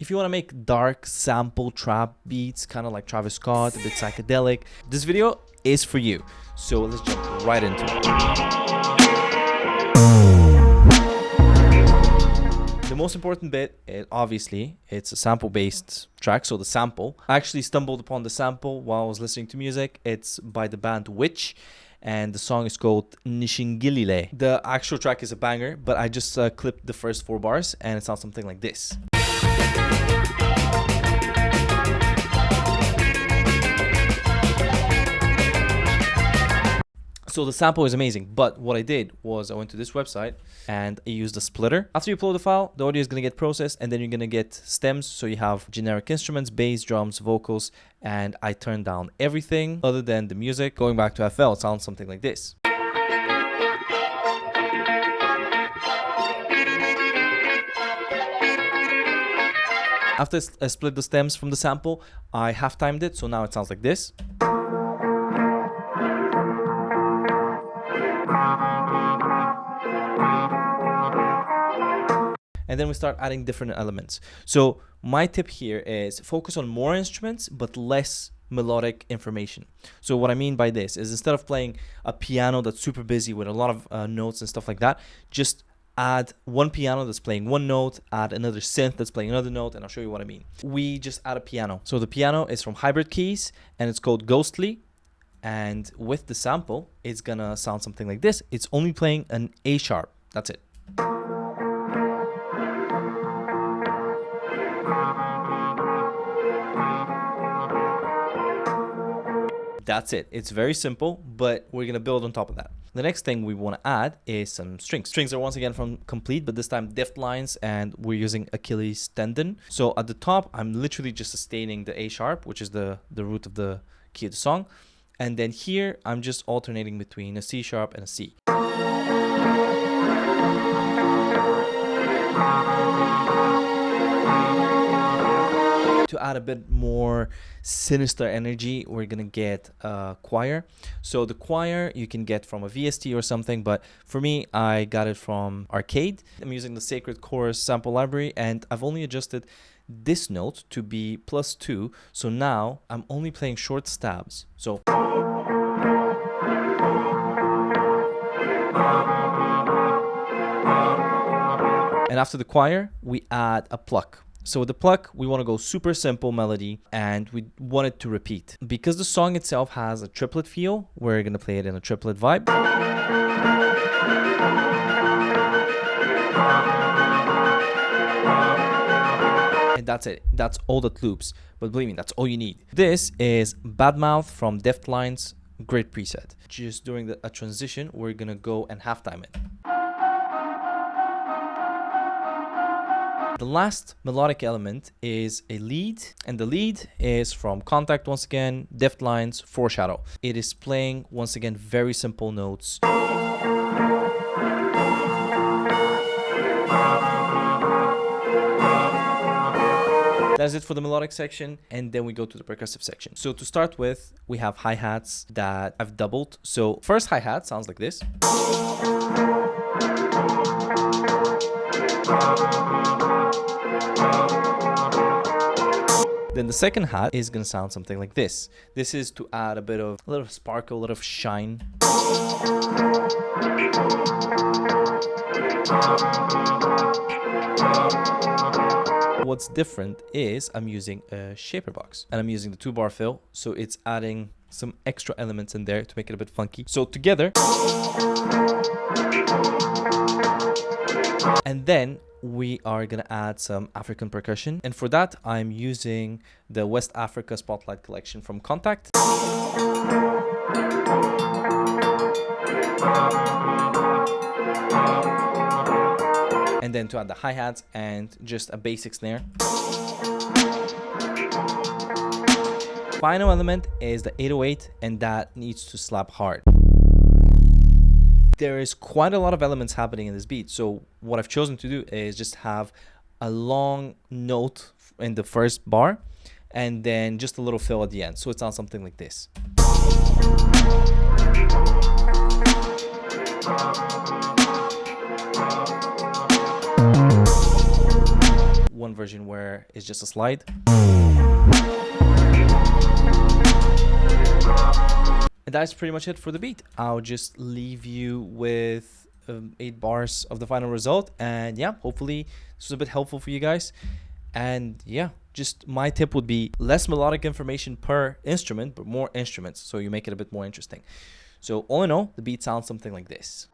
If you want to make dark sample trap beats, kind of like Travis Scott, a bit psychedelic, this video is for you. So let's jump right into it. The most important bit, obviously, it's a sample-based track, so the sample. I actually stumbled upon the sample while I was listening to music. It's by the band Witch, and the song is called Nishingilile. The actual track is a banger, but I just clipped the first 4 bars, and it sounds something like this. So the sample is amazing, but what I did was I went to this website and I used a splitter. After you upload the file, the audio is going to get processed, and then you're going to get stems. So you have generic instruments, bass, drums, vocals, and I turned down everything other than the music. Going back to FL, it sounds something like this. After I split the stems from the sample, I half-timed it, so now it sounds like this. And then we start adding different elements. So my tip here is focus on more instruments, but less melodic information. So what I mean by this is instead of playing a piano that's super busy with a lot of notes and stuff like that, just add one piano that's playing one note, add another synth that's playing another note, and I'll show you what I mean. We just add a piano. So the piano is from Hybrid Keys, and it's called Ghostly. And with the sample, it's gonna sound something like this. It's only playing an A sharp. That's it. That's it. It's very simple, but we're going to build on top of that. The next thing we want to add is some strings. Strings are once again from Complete, but this time deft lines, and we're using Achilles tendon. So at the top, I'm literally just sustaining the A sharp, which is the root of the key of the song. And then here, I'm just alternating between a C sharp and a C. To add a bit more sinister energy, we're gonna get a choir. So the choir you can get from a VST or something, but for me, I got it from Arcade. I'm using the Sacred Chorus sample library, and I've only adjusted this note to be +2. So now I'm only playing short stabs. So and after the choir, we add a pluck. So with the pluck, we want to go super simple melody, and we want it to repeat. Because the song itself has a triplet feel, we're going to play it in a triplet vibe. And that's it. That's all that loops. But believe me, that's all you need. This is Badmouth from Deft Lines. Great preset. Just during a transition, we're going to go and halftime it. The last melodic element is a lead, and the lead is from Contact once again, Deft Lines, Foreshadow. It is playing once again very simple notes. That's it for the melodic section, and then we go to the percussive section. So to start with, we have hi-hats that I've doubled. So first hi-hat sounds like this. Then the second hat is going to sound something like this. This is to add a little sparkle, a little shine. What's different is I'm using a shaper box, and I'm using the 2-bar fill, so it's adding some extra elements in there to make it a bit funky. So together, and then we are going to add some African percussion, and for that I'm using the West Africa Spotlight collection from Contact. And then to add the hi-hats and just a basic snare. Final element is the 808, and that needs to slap hard. There is quite a lot of elements happening in this beat, so what I've chosen to do is just have a long note in the first bar and then just a little fill at the end, so it sounds something like this. one version where it's just a slide. And that's pretty much it for the beat. I'll just leave you with 8 bars of the final result. And yeah, hopefully this was a bit helpful for you guys. And yeah, just my tip would be less melodic information per instrument, but more instruments, so you make it a bit more interesting. So all in all, the beat sounds something like this.